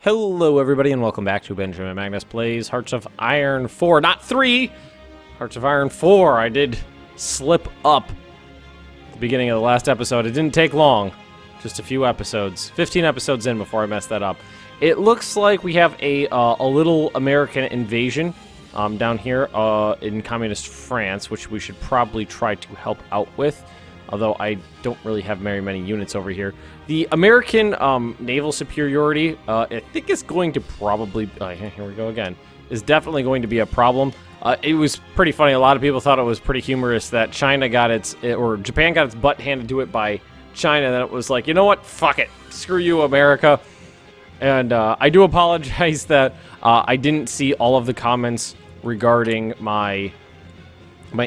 Hello everybody and welcome back to Benjamin Magnus Plays Hearts of Iron 4, not 3! Hearts of Iron 4. I did slip up at the beginning of the last episode. It didn't take long. Just a few episodes. 15 episodes in before I messed that up. It looks like we have a little American invasion down here in communist France, which we should probably try to help out with. Although I don't really have very many units over here. The American naval superiority, I think is going to probably... here we go again. Is definitely going to be a problem. It was pretty funny. A lot of people thought it was pretty humorous that China got or Japan got its butt handed to it by China. And then it was like, you know what? Fuck it. Screw you, America. And I do apologize that I didn't see all of the comments regarding my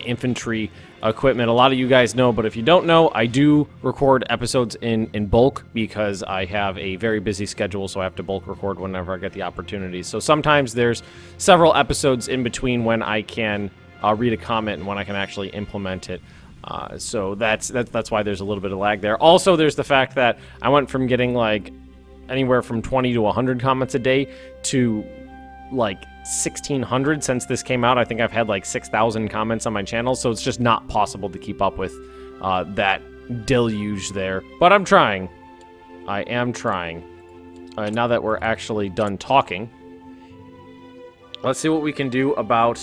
infantry equipment. A lot of you guys know, but if you don't know, I do record episodes in bulk because I have a very busy schedule, so I have to bulk record whenever I get the opportunity. So sometimes there's several episodes in between when I can read a comment and when I can actually implement it. So that's why there's a little bit of lag there. Also, there's the fact that I went from getting like anywhere from 20 to 100 comments a day to like 1,600 since this came out. I think I've had like 6,000 comments on my channel, so it's just not possible to keep up with that deluge there. But I'm trying. I am trying. Now that we're actually done talking, let's see what we can do about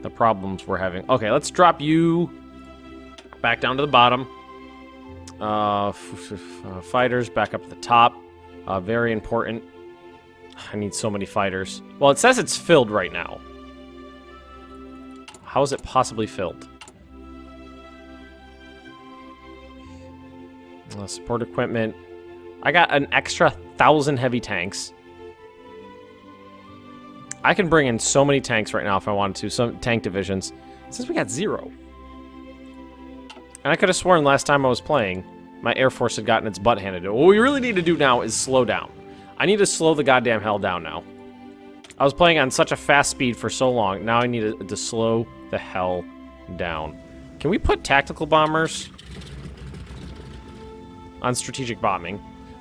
the problems we're having. Okay, let's drop you back down to the bottom. Fighters back up at the top. Very important. I need so many fighters. Well, it says it's filled right now. How is it possibly filled? Support equipment. I got an extra 1,000 heavy tanks. I can bring in so many tanks right now if I wanted to. Some tank divisions. It says we got 0. And I could have sworn last time I was playing, my Air Force had gotten its butt handed to it. What we really need to do now is slow down. I need to slow the goddamn hell down now. I was playing on such a fast speed for so long. Now I need to slow the hell down. Can we put tactical bombers on strategic bombing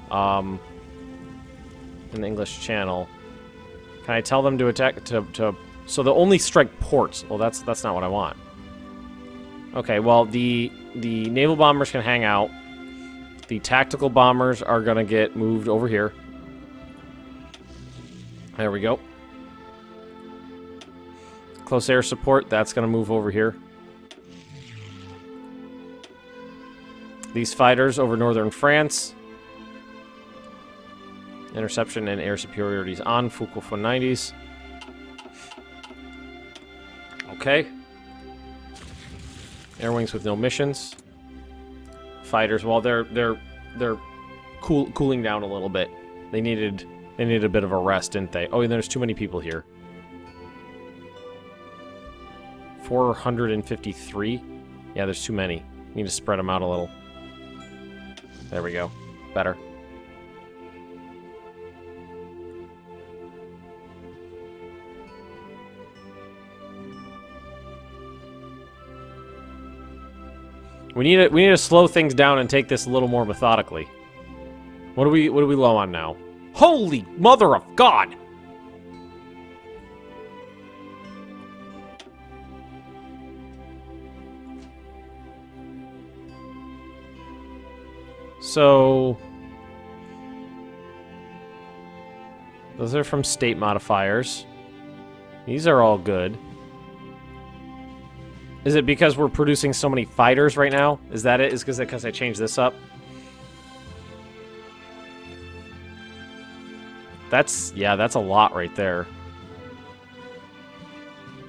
in the English channel? Can I tell them to attack so they'll only strike ports? Well, that's not what I want. Okay, well the naval bombers can hang out. The tactical bombers are gonna get moved over here. There we go. Close air support, that's going to move over here. These fighters over northern France. Interception and air superiorities on Foucault 490s. Okay. Air wings with no missions. Fighters, well, they're cooling down a little bit. They needed a bit of a rest, didn't they? Oh, and there's too many people here. 453? Yeah, there's too many. Need to spread them out a little. There we go. Better. We need to slow things down and take this a little more methodically. What are we low on now? Holy mother of God! So those are from state modifiers. These are all good. Is it because we're producing so many fighters right now? Is that it? Is it because I changed this up? That's a lot right there.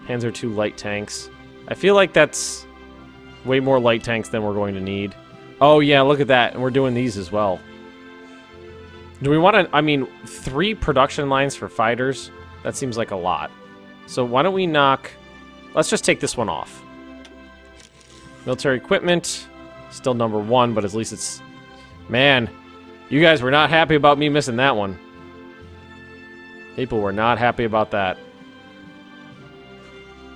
Panzer II light tanks. I feel like that's way more light tanks than we're going to need. Oh yeah, look at that. And we're doing these as well. Do we want to... I mean, 3 production lines for fighters? That seems like a lot. So why don't we knock... Let's just take this one off. Military equipment. Still number 1, but at least it's... Man, you guys were not happy about me missing that one. People were not happy about that.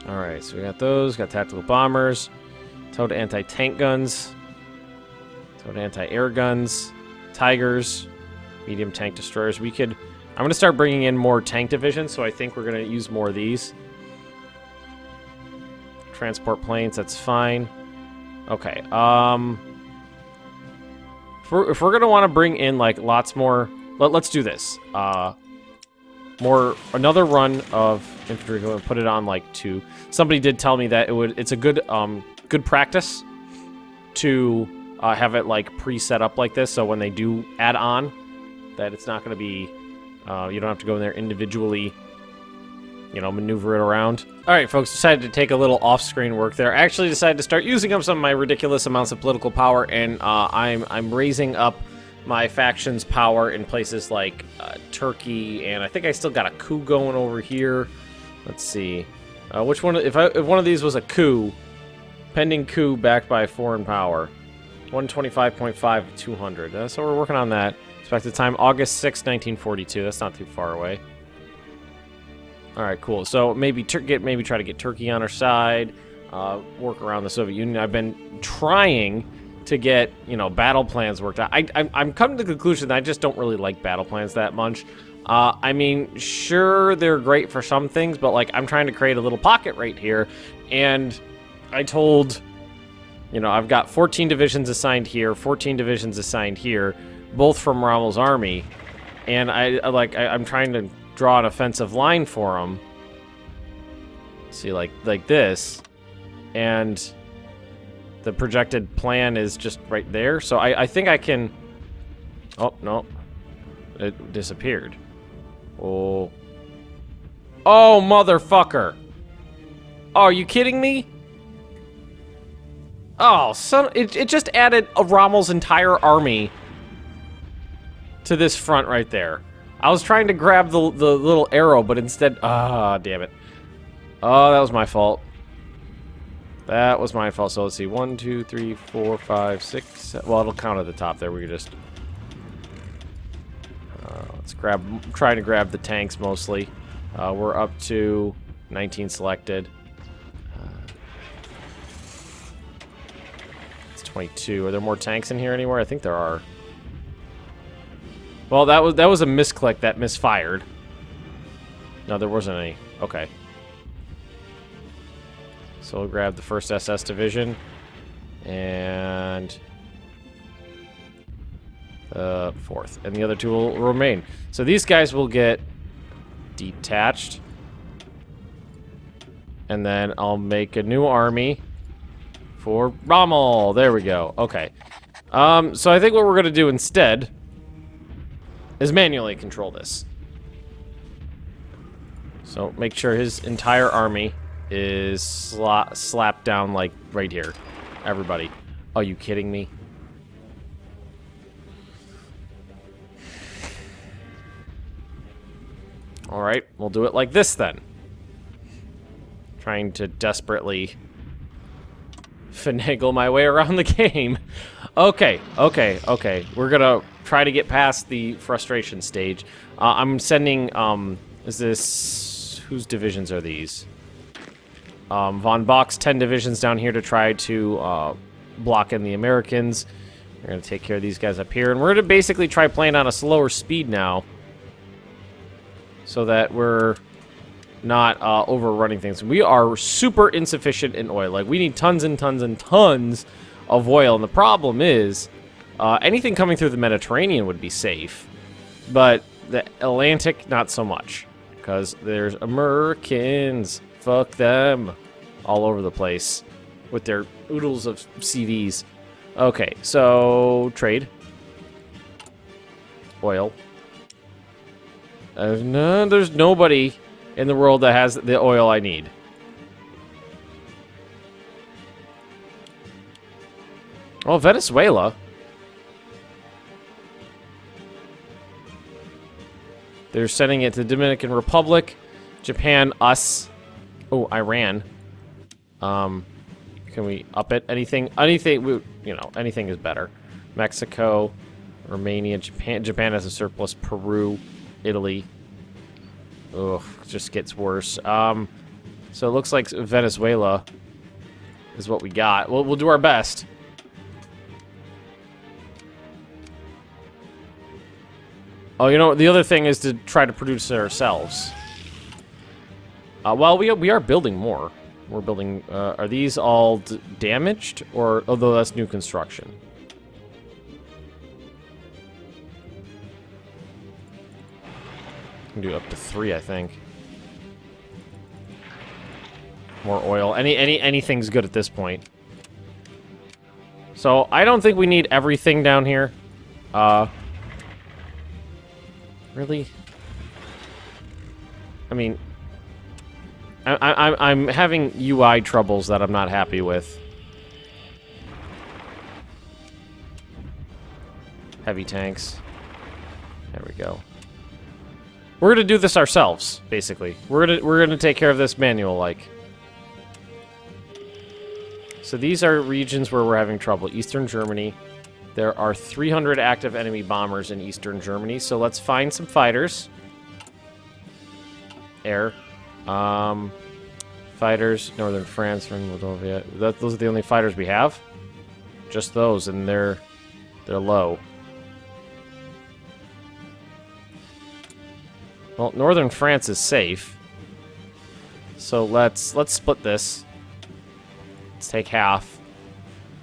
Alright, so we got those. Got tactical bombers. Towed anti-tank guns. Towed anti-air guns. Tigers. Medium tank destroyers. We could... I'm going to start bringing in more tank divisions, so I think we're going to use more of these. Transport planes, that's fine. Okay, if we're going to want to bring in, like, lots more... Let's do this. Another run of infantry. We'll put it on, like, 2. Somebody did tell me that it's a good practice to have it, like, pre-set up like this, so when they do add on, that it's not going to be... you don't have to go in there individually, you know, maneuver it around. All right, folks, decided to take a little off-screen work there. I actually decided to start using up some of my ridiculous amounts of political power, and I'm raising up my faction's power in places like Turkey, and I think I still got a coup going over here. Let's see, which one? If one of these was a coup, pending coup backed by foreign power, 125.5 of 200. So we're working on that. Expected time, August 6, 1942. That's not too far away. All right, cool. So maybe try to get Turkey on our side. Work around the Soviet Union. I've been trying to get, you know, battle plans worked out. I'm coming to the conclusion that I just don't really like battle plans that much. I mean, sure, they're great for some things, but, like, I'm trying to create a little pocket right here, and I told, you know, I've got 14 divisions assigned here, 14 divisions assigned here, both from Rommel's army, and I'm trying to draw an offensive line for them. See, like this, and the projected plan is just right there. So I think I can... Oh, no. It disappeared. Oh. Oh, motherfucker. Oh, are you kidding me? Oh, son... It just added a Rommel's entire army to this front right there. I was trying to grab the little arrow, but instead... Ah, damn it. Oh, that was my fault. That was my fault. So let's see. 1, 2, 3, 4, 5, 6, 7. Well, it'll count at the top there. We can just... let's grab... Trying to grab the tanks mostly. We're up to 19 selected. It's 22. Are there more tanks in here anywhere? I think there are. Well, that was a misclick that misfired. No, there wasn't any. Okay. So we'll grab the 1st SS Division and 4th, and the other 2 will remain. So these guys will get detached, and then I'll make a new army for Rommel. There we go. Okay. So I think what we're gonna do instead is manually control this. So make sure his entire army is slapped down, like, right here. Everybody. Are you kidding me? Alright, we'll do it like this then. Trying to desperately finagle my way around the game. Okay. We're gonna try to get past the frustration stage. I'm sending, is this... Whose divisions are these? Von Bock's 10 divisions down here to try to block in the Americans. We're going to take care of these guys up here. And we're going to basically try playing on a slower speed now, so that we're not overrunning things. We are super insufficient in oil. Like, we need tons and tons and tons of oil. And the problem is, anything coming through the Mediterranean would be safe, but the Atlantic, not so much. Because there's Americans. Fuck them. All over the place with their oodles of CVs. Okay, so trade. Oil. No, there's nobody in the world that has the oil I need. Oh, Venezuela. They're sending it to the Dominican Republic, Japan, us. Oh, Iran. Can we up it? Anything, you know, anything is better. Mexico, Romania, Japan has a surplus, Peru, Italy. Ugh, it just gets worse. So it looks like Venezuela is what we got. We'll do our best. Oh, you know, the other thing is to try to produce it ourselves. Well, we are building more. We're building... are these all damaged? Or... Although that's new construction. Can do up to 3, I think. More oil. Anything's good at this point. So, I don't think we need everything down here. Really? I mean... I'm having UI troubles that I'm not happy with. Heavy tanks. There we go. We're gonna do this ourselves, basically. We're gonna take care of this manual-like. So these are regions where we're having trouble. Eastern Germany. There are 300 active enemy bombers in Eastern Germany, so let's find some fighters. Air. Fighters, Northern France, Moldova. Those are the only fighters we have? Just those, and they're low. Well, Northern France is safe. So let's split this. Let's take half.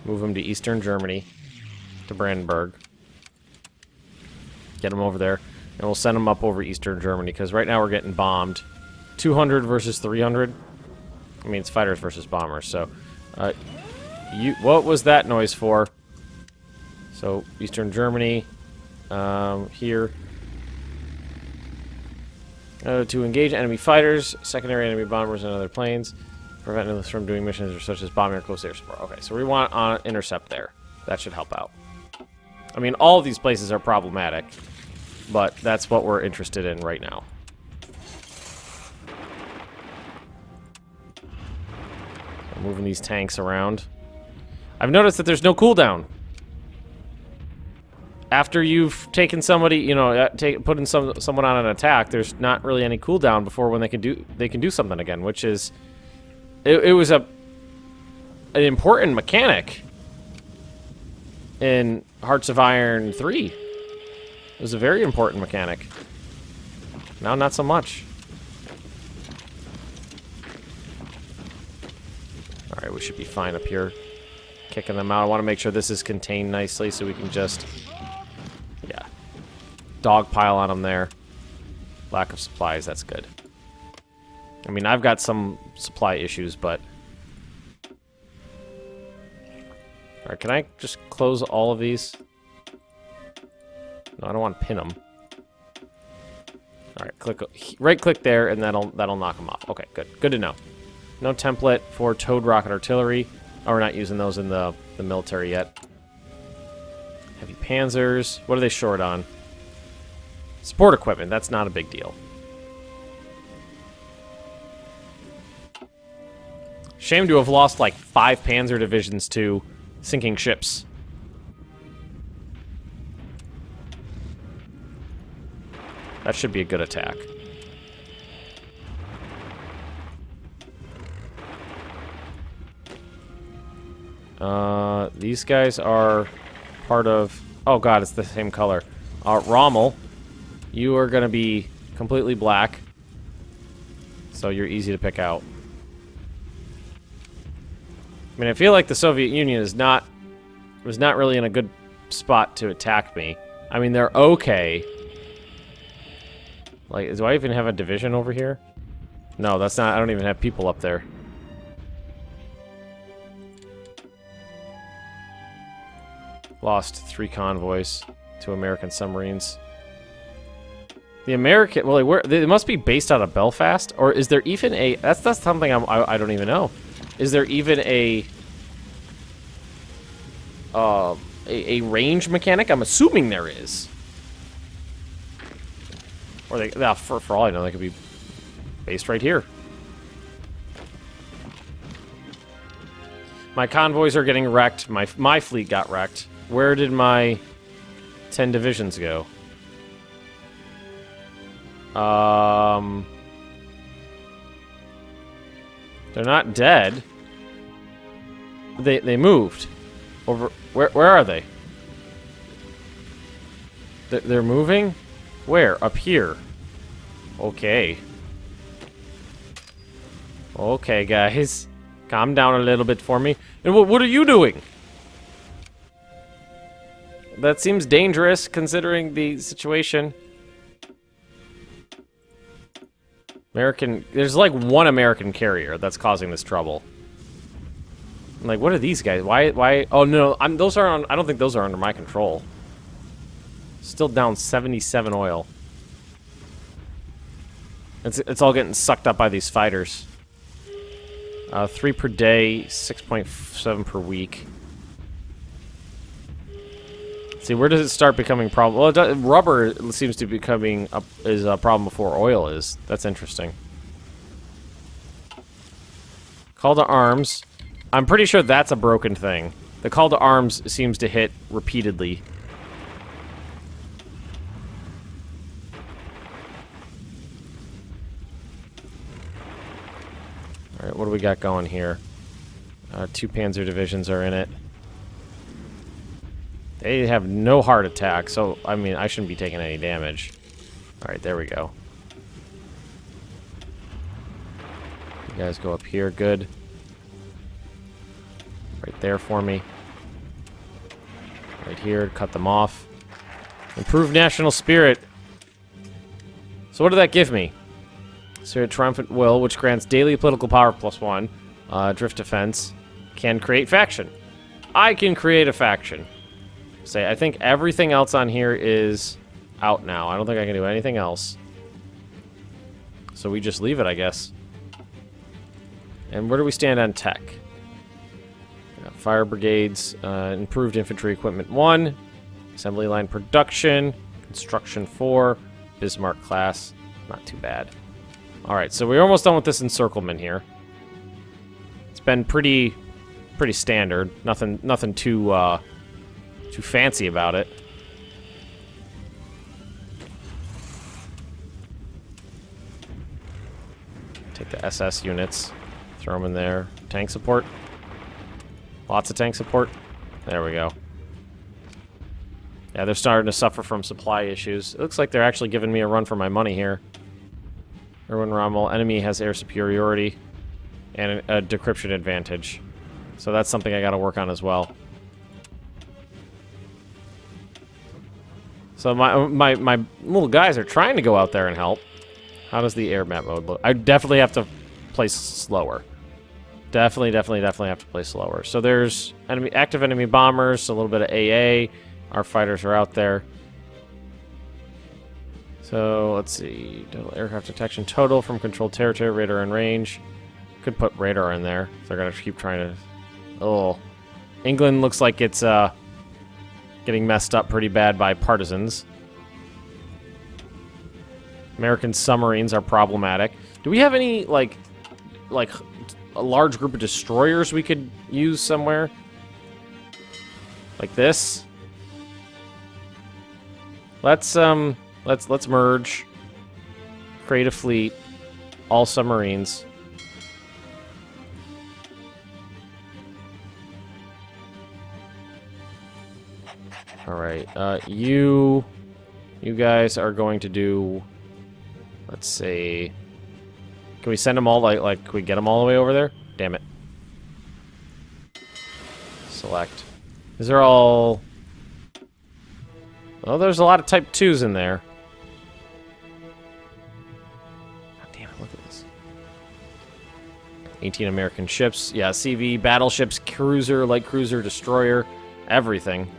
Move them to Eastern Germany. To Brandenburg. Get them over there. And we'll send them up over Eastern Germany, because right now we're getting bombed. 200 versus 300. I mean, it's fighters versus bombers, so... what was that noise for? So, Eastern Germany. Here. To engage enemy fighters, secondary enemy bombers, and other planes. Preventing them from doing missions such as bombing or close air support. Okay, so we want intercept there. That should help out. I mean, all of these places are problematic, but that's what we're interested in right now. So moving these tanks around. I've noticed that there's no cooldown. After you've taken somebody, you know, putting someone on an attack, there's not really any cooldown before when they can do something again, which is it was an important mechanic in Hearts of Iron 3. It was a very important mechanic. Now, not so much. Alright, we should be fine up here. Kicking them out. I want to make sure this is contained nicely so we can just... yeah. Dogpile on them there. Lack of supplies, that's good. I mean, I've got some supply issues, but... alright, can I just close all of these? No, I don't want to pin them. Alright, right-click there, and that'll knock them off. Okay, good. Good to know. No template for towed rocket artillery. Oh, we're not using those in the military yet. Heavy panzers. What are they short on? Support equipment. That's not a big deal. Shame to have lost like 5 panzer divisions to sinking ships. That should be a good attack. These guys are part of... oh god, it's the same color. Rommel, you are going to be completely black. So you're easy to pick out. I mean, I feel like the Soviet Union was not really in a good spot to attack me. I mean, they're okay. Like, do I even have a division over here? No, that's not... I don't even have people up there. Lost 3 convoys to American submarines. The American... well, they must be based out of Belfast? Or is there even a... that's something I don't even know. Is there even a range mechanic? I'm assuming there is. Or they... for all I know, they could be based right here. My convoys are getting wrecked. My fleet got wrecked. Where did my 10 divisions go? They're not dead. They moved. Over... where are they? They're moving? Where? Up here. Okay. Okay, guys. Calm down a little bit for me. And what are you doing? That seems dangerous, considering the situation. There's like one American carrier that's causing this trouble. Like, what are these guys? Why? Oh no, I don't think those are under my control. Still down 77 oil. It's all getting sucked up by these fighters. 3 per day, 6.7 per week. See, where does it start becoming a problem? Well, rubber seems to be becoming is a problem before oil is. That's interesting. Call to arms. I'm pretty sure that's a broken thing. The call to arms seems to hit repeatedly. Alright, what do we got going here? 2 Panzer divisions are in it. They have no heart attack, so, I mean, I shouldn't be taking any damage. Alright, there we go. You guys go up here, good. Right there for me. Right here, cut them off. Improve national spirit. So what did that give me? Spirit Triumphant Will, which grants daily political power +1. Drift defense. Can create faction. I can create a faction. Say, I think everything else on here is out now. I don't think I can do anything else. So we just leave it, I guess. And where do we stand on tech? Fire brigades, improved infantry equipment 1, assembly line production, construction 4, Bismarck class, not too bad. All right, so we're almost done with this encirclement here. It's been pretty standard. Nothing too fancy about it. Take the SS units, throw them in there. Tank support. Lots of tank support. There we go. Yeah, they're starting to suffer from supply issues. It looks like they're actually giving me a run for my money here. Erwin Rommel, enemy has air superiority and a decryption advantage. So that's something I gotta work on as well. So my little guys are trying to go out there and help. How does the air map mode look? I definitely have to play slower. Definitely have to play slower. So there's active enemy bombers, a little bit of AA. Our fighters are out there. So let's see. Total aircraft detection total from controlled territory, radar and range. Could put radar in there. They're gonna keep trying to. Oh, England looks like it's getting messed up pretty bad by partisans. American submarines are problematic. Do we have any like a large group of destroyers we could use somewhere? Like this? Let's merge. Create a fleet. All submarines. Alright, you guys are going to do, let's see, can we send them all, can we get them all the way over there? Damn it. Select. These are all, well, there's a lot of Type 2s in there. God damn it, look at this. 18 American ships, yeah, CV, battleships, cruiser, light cruiser, destroyer, everything.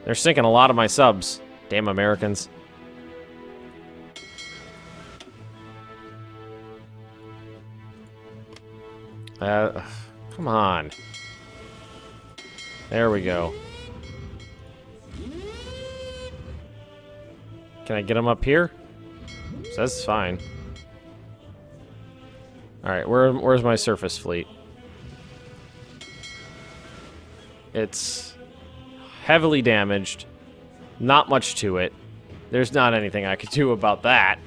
They're sinking a lot of my subs. Damn Americans. Come on. There we go. Can I get them up here? Says fine. Alright, where's my surface fleet? It's heavily damaged. Not much to it. There's not anything I could do about that.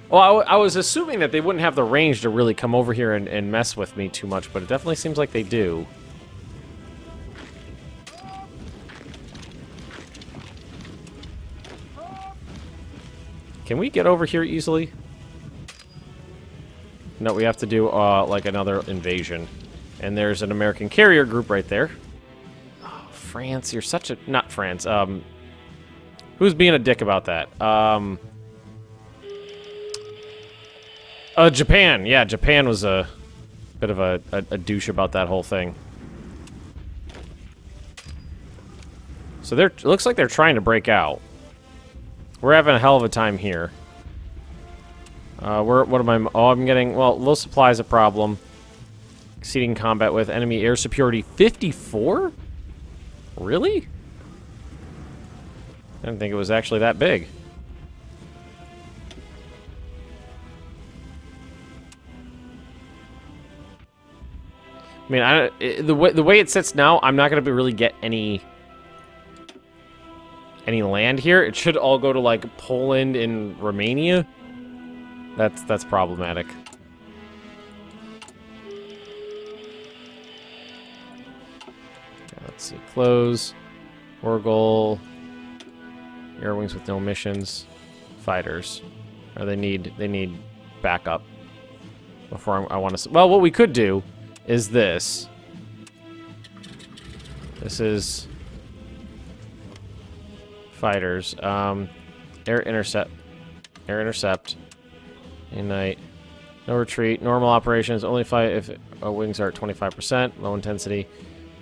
Well, I was assuming that they wouldn't have the range to really come over here and mess with me too much, but it definitely seems like they do. Can we get over here easily? No, we have to do, like, another invasion. And there's an American carrier group right there. Oh, France, you're such a... Not France, who's being a dick about that? Japan. Yeah, Japan was a bit of a douche about that whole thing. So it looks like they're trying to break out. We're having a hell of a time here. What am I... Oh, I'm getting... Well, low supply is a problem. Exceeding combat with enemy air superiority 54? Really? I didn't think it was actually that big. I mean, the way it sits now, I'm not going to really get any land here. It should all go to, like, Poland and Romania. That's problematic. Let's see. Close. War goal. Air wings with no missions. Fighters. Or they need backup before I want to... Well, what we could do is this. This is fighters. Air intercept. Air intercept. Ignite. No retreat. Normal operations. Only fight if wings are at 25%. Low intensity.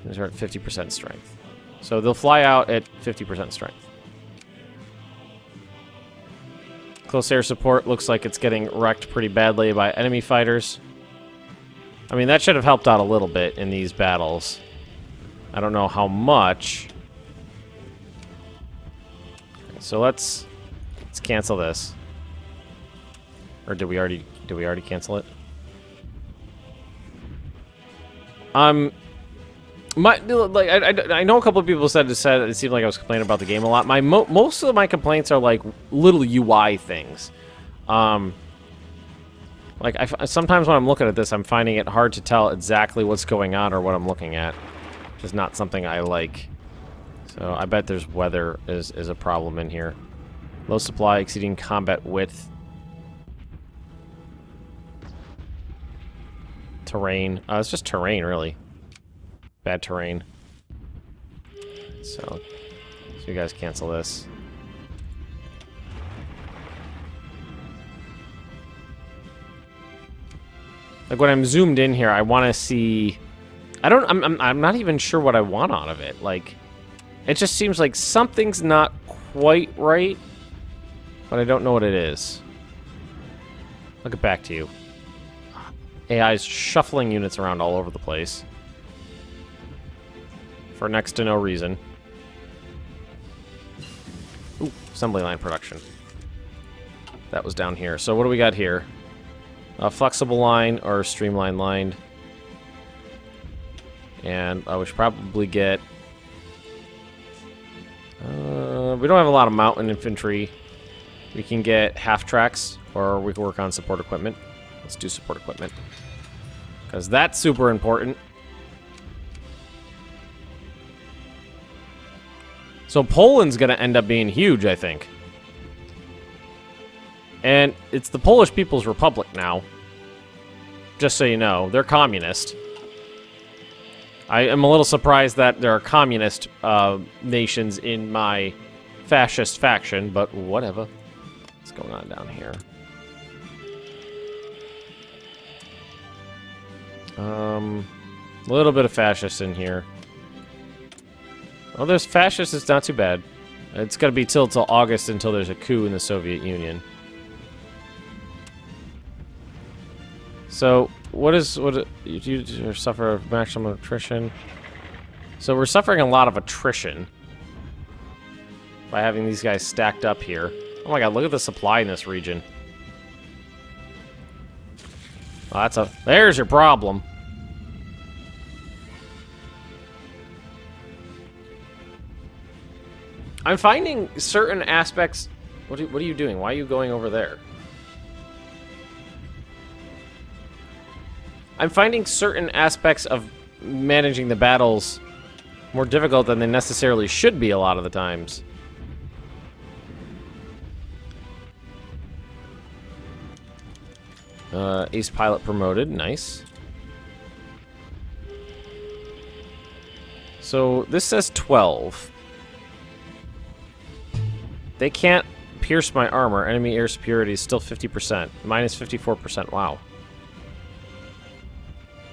Wings are at 50% strength. So they'll fly out at 50% strength. Close air support looks like it's getting wrecked pretty badly by enemy fighters. I mean, that should have helped out a little bit in these battles. I don't know how much. So let's cancel this. Or did we already cancel it? I know a couple of people said it seemed like I was complaining about the game a lot. Most of my complaints are like little UI things. Sometimes when I'm looking at this, I'm finding it hard to tell exactly what's going on or what I'm looking at. Which is not something I like. So I bet there's weather is a problem in here. Low supply, exceeding combat width. Terrain. It's just terrain, really. Bad terrain. So you guys cancel this. Like when I'm zoomed in here, I want to see. I'm not even sure what I want out of it. Like, it just seems like something's not quite right, but I don't know what it is. I'll get back to you. AI's shuffling units around all over the place. For next to no reason. Ooh, assembly line production. That was down here. So what do we got here? A flexible line or streamlined line. And we should probably get... we don't have a lot of mountain infantry. We can get half tracks, or we can work on support equipment. Let's do support equipment. Because that's super important. So Poland's going to end up being huge, I think. And it's the Polish People's Republic now. Just so you know. They're communist. I am a little surprised that there are communist nations in my fascist faction, but whatever. What's going on down here? A little bit of fascist in here. Well, there's fascist. It's not too bad. It's got to be till August until there's a coup in the Soviet Union. So, you suffer maximum attrition? So we're suffering a lot of attrition by having these guys stacked up here. Oh my god, look at the supply in this region. Oh, there's your problem. I'm finding certain aspects... What are you doing? Why are you going over there? I'm finding certain aspects of managing the battles more difficult than they necessarily should be a lot of the times. Ace pilot promoted. Nice. So this says 12. They can't pierce my armor. Enemy air superiority is still 50%. Minus 54%. Wow.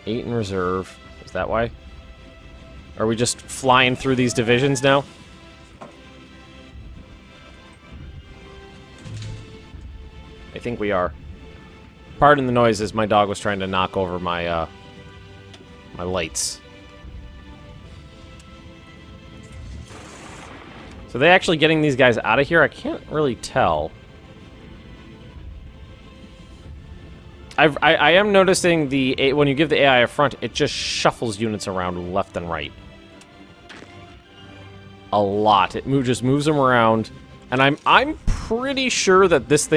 8 in reserve. Is that why? Are we just flying through these divisions now? I think we are. Pardon the noises. My dog was trying to knock over my my lights. So they actually getting these guys out of here? I can't really tell. I am noticing when you give the AI a front, it just shuffles units around left and right. A lot. It just moves them around, and I'm pretty sure that this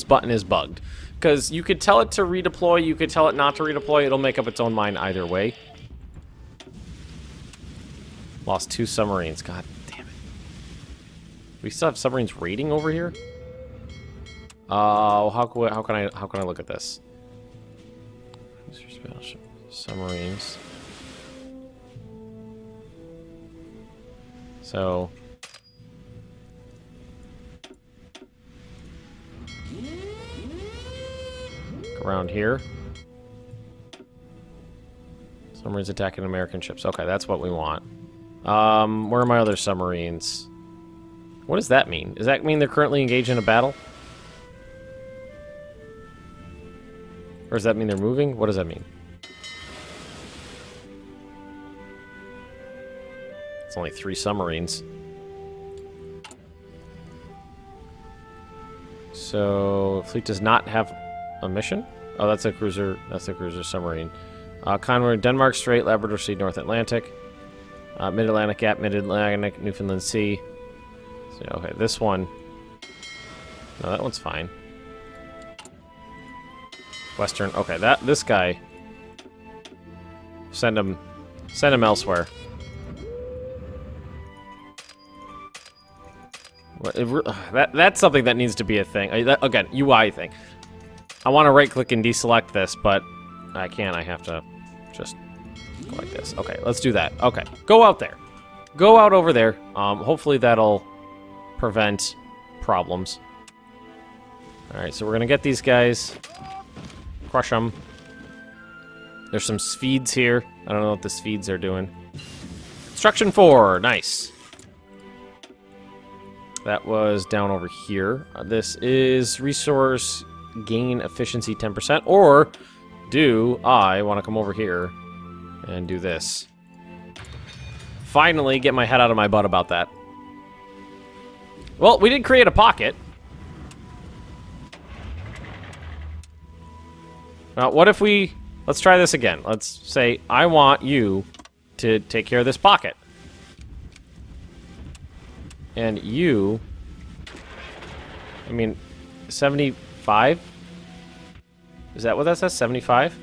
button is bugged, because you could tell it to redeploy, you could tell it not to redeploy. It'll make up its own mind either way. Lost 2 submarines. God damn it. We still have submarines raiding over here. How can I look at this? Submarines. So around here. Submarines attacking American ships. Okay, that's what we want. Where are my other submarines? What does that mean? Does that mean they're currently engaged in a battle? Or does that mean they're moving? What does that mean? It's only 3 submarines. So, fleet does not have a mission? Oh, that's a cruiser. That's a cruiser submarine. Convoy, Denmark Strait, Labrador Sea, North Atlantic. Mid-Atlantic Gap, Mid-Atlantic, Newfoundland Sea. So, okay, this one. No, that one's fine. Western. Okay, this guy. Send him elsewhere. That's something that needs to be a thing. Again, UI thing. I want to right-click and deselect this, but I can't. I have to just go like this. Okay, let's do that. Okay, go out there. Go out over there. Hopefully that'll prevent problems. All right, so we're gonna get these guys. Crush them. There's some Swedes here. I don't know what the Swedes are doing. Construction 4. Nice. That was down over here. This is resource gain efficiency 10%. Or do I want to come over here and do this? Finally get my head out of my butt about that. Well, we did create a pocket. Now, what if we... Let's try this again. Let's say, I want you to take care of this pocket. And you... I mean, 75? Is that what that says? 75?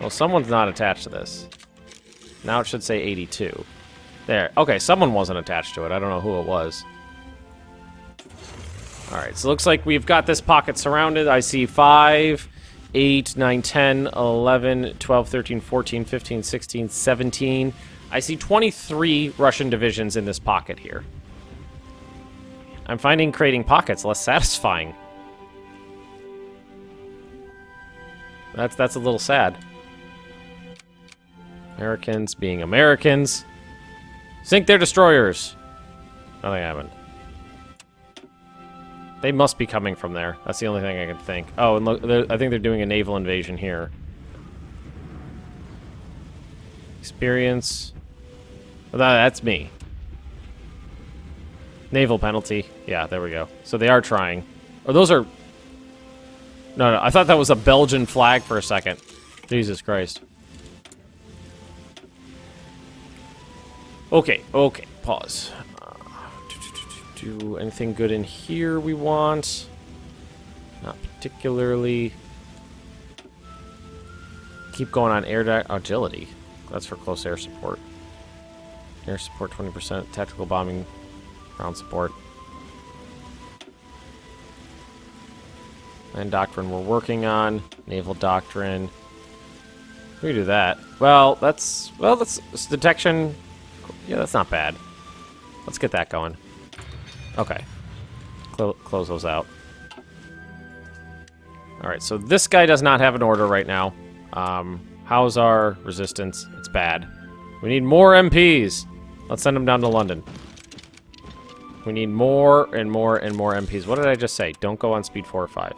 Well, someone's not attached to this. Now it should say 82. There. Okay, someone wasn't attached to it. I don't know who it was. Alright, so it looks like we've got this pocket surrounded. I see 5, 8, 9, 10, 11, 12, 13, 14, 15, 16, 17. I see 23 Russian divisions in this pocket here. I'm finding creating pockets less satisfying. That's a little sad. Americans being Americans. Sink their destroyers. Nothing happened. They must be coming from there. That's the only thing I can think. Oh, and look, I think they're doing a naval invasion here. Experience. Well, that's me. Naval penalty. Yeah, there we go. So they are trying. Oh, those are... No, I thought that was a Belgian flag for a second. Jesus Christ. Okay, pause. Do anything good in here we want? Not particularly. Keep going on air agility. That's for close air support. Air support 20%. Tactical bombing. Ground support. And doctrine we're working on. Naval doctrine. We can do that. Well, that's detection. Yeah, that's not bad. Let's get that going. Okay. Close those out. Alright, so this guy does not have an order right now. How's our resistance? It's bad. We need more MPs. Let's send them down to London. We need more and more and more MPs. What did I just say? Don't go on speed 4 or 5.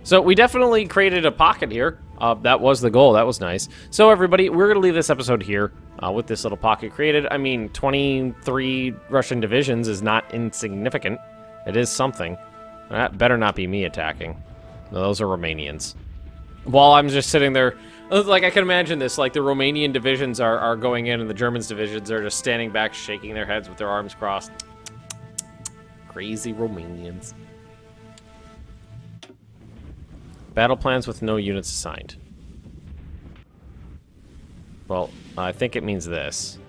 So we definitely created a pocket here. That was the goal. That was nice. So everybody, we're going to leave this episode here with this little pocket created. I mean, 23 Russian divisions is not insignificant. It is something. That better not be me attacking. No, those are Romanians. While I'm just sitting there, like I can imagine this, like the Romanian divisions are going in and the Germans divisions are just standing back, shaking their heads with their arms crossed. Crazy Romanians. Battle plans with no units assigned. Well, I think it means this.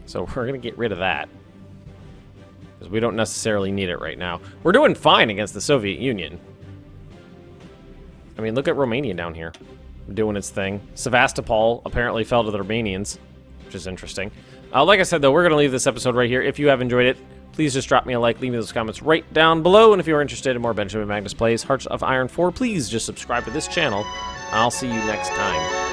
So we're going to get rid of that. Because we don't necessarily need it right now. We're doing fine against the Soviet Union. I mean, look at Romania down here. Doing its thing. Sevastopol apparently fell to the Romanians, which is interesting. Like I said, though, we're going to leave this episode right here. If you have enjoyed it, please just drop me a like, leave me those comments right down below. And if you're interested in more Benjamin Magnus Plays Hearts of Iron 4, please just subscribe to this channel. I'll see you next time.